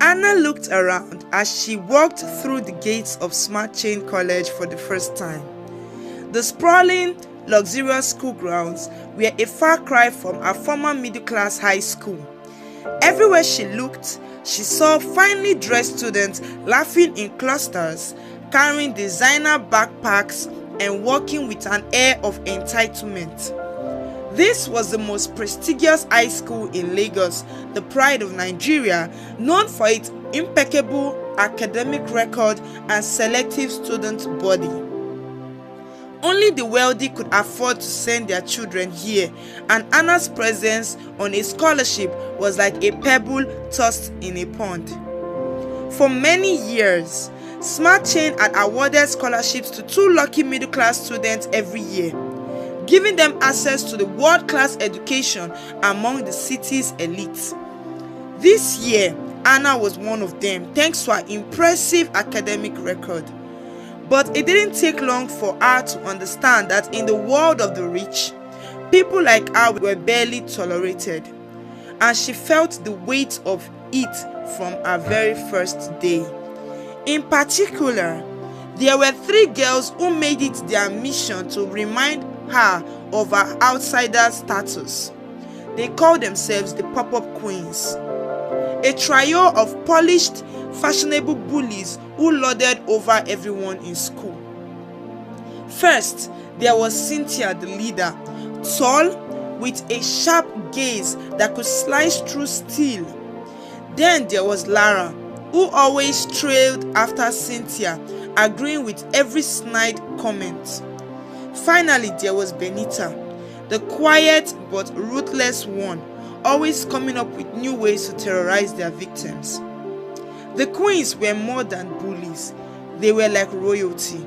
Anna looked around as she walked through the gates of Smart Chain College for the first time. The sprawling, luxurious school grounds were a far cry from her former middle-class high school. Everywhere she looked, she saw finely dressed students laughing in clusters, carrying designer backpacks, and walking with an air of entitlement. This was the most prestigious high school in Lagos, the pride of Nigeria, known for its impeccable academic record and selective student body. Only the wealthy could afford to send their children here, and Anna's presence on a scholarship was like a pebble tossed in a pond. For many years, Smart Chain had awarded scholarships to 2 lucky middle-class students every year, giving them access to the world-class education among the city's elites. This year, Anna was one of them thanks to her impressive academic record. But it didn't take long for her to understand that in the world of the rich, people like her were barely tolerated, and she felt the weight of it from her very first day. In particular, there were 3 girls who made it their mission to remind her of her outsider status. They called themselves the Pop-Up Queens, a trio of polished, fashionable bullies who lorded over everyone in school. First, there was Cynthia, the leader, tall, with a sharp gaze that could slice through steel. Then there was Lara, who always trailed after Cynthia, agreeing with every snide comment. Finally, there was Benita, the quiet but ruthless one, always coming up with new ways to terrorize their victims. The queens were more than bullies, they were like royalty.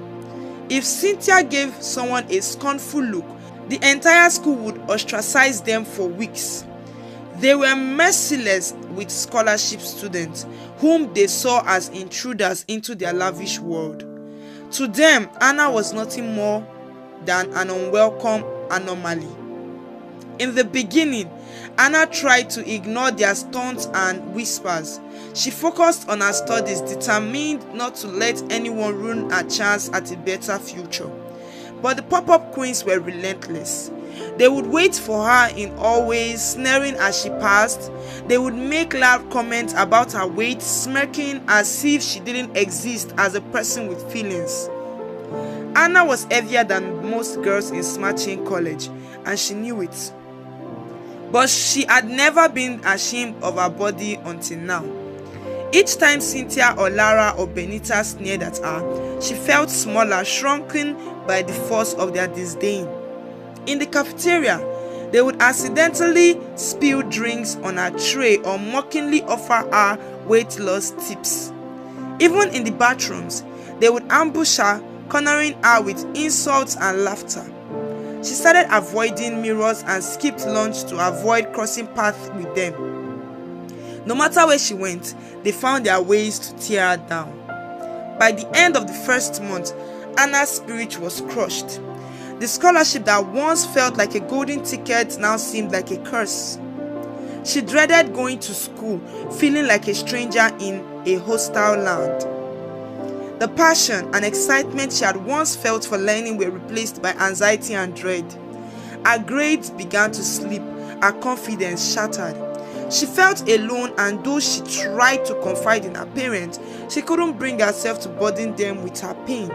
If Cynthia gave someone a scornful look, the entire school would ostracize them for weeks. They were merciless with scholarship students, whom they saw as intruders into their lavish world. To them, Anna was nothing more than an unwelcome anomaly. In the beginning, Anna tried to ignore their taunts and whispers. She focused on her studies, determined not to let anyone ruin her chance at a better future. But the pop-up queens were relentless. They would wait for her in all ways, sneering as she passed. They would make loud comments about her weight, smirking as if she didn't exist as a person with feelings. Anna was heavier than most girls in Smart Chain College, and she knew it. But she had never been ashamed of her body until now. Each time Cynthia or Lara or Benita sneered at her, she felt smaller, shrunken by the force of their disdain. In the cafeteria, they would accidentally spill drinks on her tray or mockingly offer her weight loss tips. Even in the bathrooms, they would ambush her, cornering her with insults and laughter. She started avoiding mirrors and skipped lunch to avoid crossing paths with them. No matter where she went, they found their ways to tear her down. By the end of the first month, Anna's spirit was crushed. The scholarship that once felt like a golden ticket now seemed like a curse. She dreaded going to school, feeling like a stranger in a hostile land. The passion and excitement she had once felt for learning were replaced by anxiety and dread. Her grades began to slip, her confidence shattered. She felt alone, and though she tried to confide in her parents, she couldn't bring herself to burden them with her pain.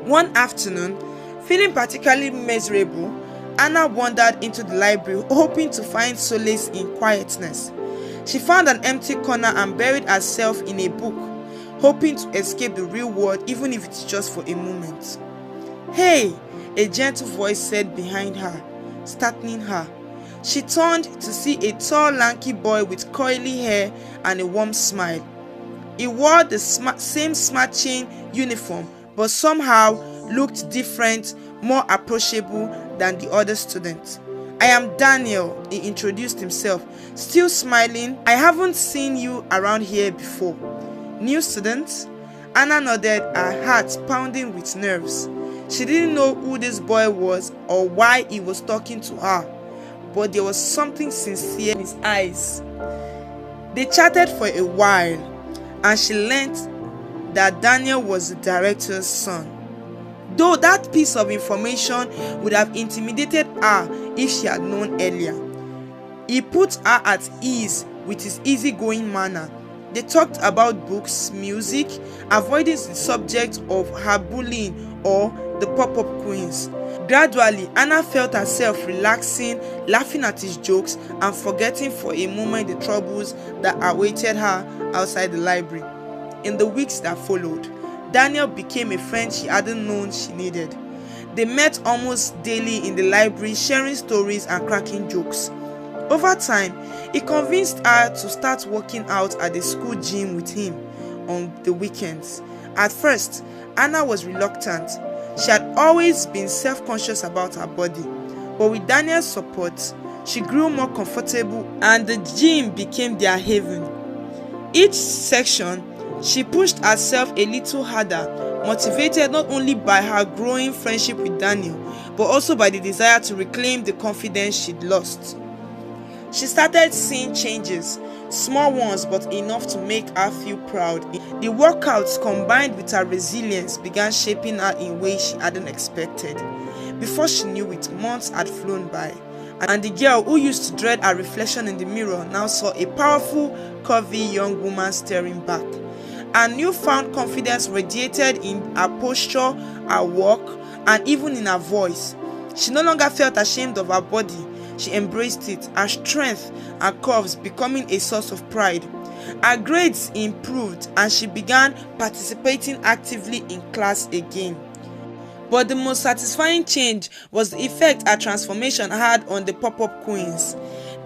One afternoon, feeling particularly miserable, Anna wandered into the library, hoping to find solace in quietness. She found an empty corner and buried herself in a book, hoping to escape the real world, even if it's just for a moment. "Hey," a gentle voice said behind her, startling her. She turned to see a tall, lanky boy with curly hair and a warm smile. He wore the same Smart Chain uniform, but somehow looked different, more approachable than the other students. "I am Daniel," he introduced himself, still smiling. "I haven't seen you around here before." "New student?" Anna nodded, her heart pounding with nerves. She didn't know who this boy was or why he was talking to her, but there was something sincere in his eyes. They chatted for a while, and she learnt that Daniel was the director's son. Though that piece of information would have intimidated her if she had known earlier. He put her at ease with his easygoing manner. They talked about books, music, avoiding the subject of her bullying or the pop-up queens. Gradually, Anna felt herself relaxing, laughing at his jokes, and forgetting for a moment the troubles that awaited her outside the library. In the weeks that followed, Daniel became a friend she hadn't known she needed. They met almost daily in the library, sharing stories and cracking jokes. Over time, he convinced her to start working out at the school gym with him on the weekends. At first, Anna was reluctant. She had always been self-conscious about her body, but with Daniel's support, she grew more comfortable and the gym became their haven. Each section, she pushed herself a little harder, motivated not only by her growing friendship with Daniel, but also by the desire to reclaim the confidence she'd lost. She started seeing changes, small ones but enough to make her feel proud. The workouts combined with her resilience began shaping her in ways she hadn't expected. Before she knew it, months had flown by, and the girl who used to dread her reflection in the mirror now saw a powerful, curvy young woman staring back. Her newfound confidence radiated in her posture, her walk, and even in her voice. She no longer felt ashamed of her body. She embraced it, her strength and curves becoming a source of pride. Her grades improved and she began participating actively in class again. But the most satisfying change was the effect her transformation had on the pop-up queens.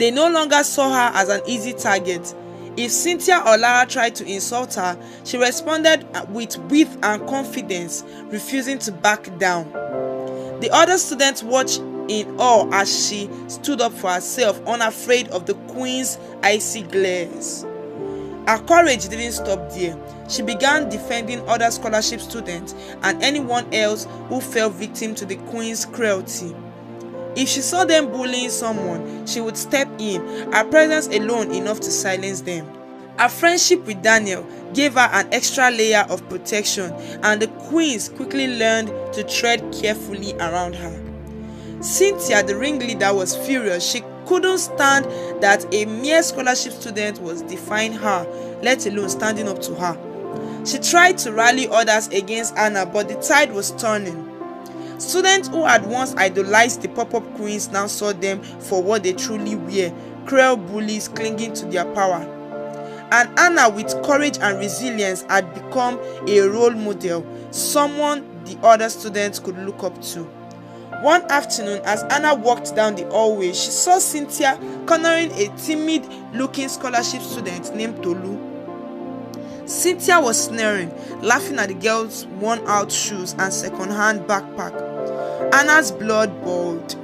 They no longer saw her as an easy target. If Cynthia or Lara tried to insult her, she responded with wit and confidence, refusing to back down. The other students watched in awe as she stood up for herself, unafraid of the queen's icy glares. Her courage didn't stop there. She began defending other scholarship students and anyone else who fell victim to the queen's cruelty. If she saw them bullying someone, she would step in, her presence alone enough to silence them. Her friendship with Daniel gave her an extra layer of protection, and the queens quickly learned to tread carefully around her. Cynthia, the ringleader, was furious. She couldn't stand that a mere scholarship student was defying her, let alone standing up to her. She tried to rally others against Anna, but the tide was turning. Students who had once idolized the pop-up queens now saw them for what they truly were, cruel bullies clinging to their power. And Anna, with courage and resilience, had become a role model, someone the other students could look up to. One afternoon, as Anna walked down the hallway, she saw Cynthia cornering a timid-looking scholarship student named Tolu. Cynthia was sneering, laughing at the girl's worn-out shoes and second-hand backpack. Anna's blood boiled.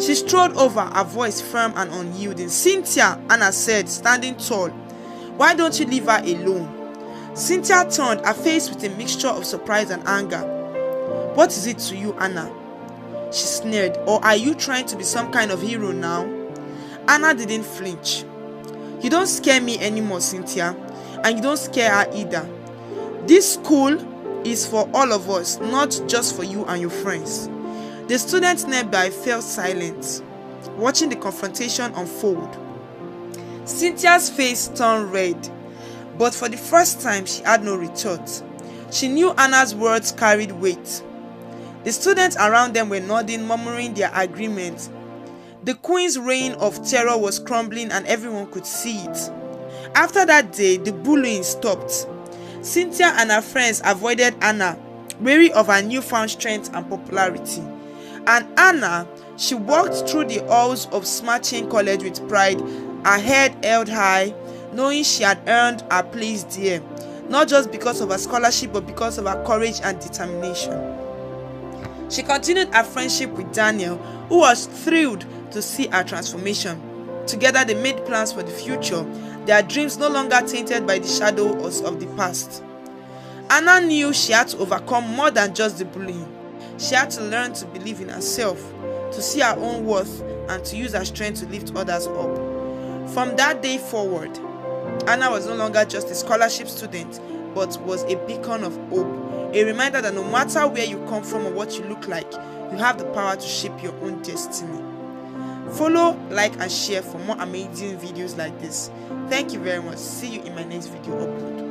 She strode over, her voice firm and unyielding. "Cynthia," Anna said, standing tall, "why don't you leave her alone?" Cynthia turned, her face with a mixture of surprise and anger. "What is it to you, Anna?" she sneered. "Or are you trying to be some kind of hero now?" Anna didn't flinch. "You don't scare me anymore, Cynthia, and you don't scare her either. This school is for all of us, not just for you and your friends." The students nearby fell silent, watching the confrontation unfold. Cynthia's face turned red, but for the first time she had no retort. She knew Anna's words carried weight. The students around them were nodding, murmuring their agreement. The queen's reign of terror was crumbling and everyone could see it. After that day, the bullying stopped. Cynthia and her friends avoided Anna, wary of her newfound strength and popularity. And Anna, she walked through the halls of Smart Chain College with pride, her head held high, knowing she had earned her place there, not just because of her scholarship but because of her courage and determination. She continued her friendship with Daniel, who was thrilled to see her transformation. Together they made plans for the future, their dreams no longer tainted by the shadows of the past. Anna knew she had to overcome more than just the bullying. She had to learn to believe in herself, to see her own worth, and to use her strength to lift others up. From that day forward, Anna was no longer just a scholarship student, but was a beacon of hope, a reminder that no matter where you come from or what you look like, you have the power to shape your own destiny. Follow, like, and share for more amazing videos like this. Thank you very much. See you in my next video upload.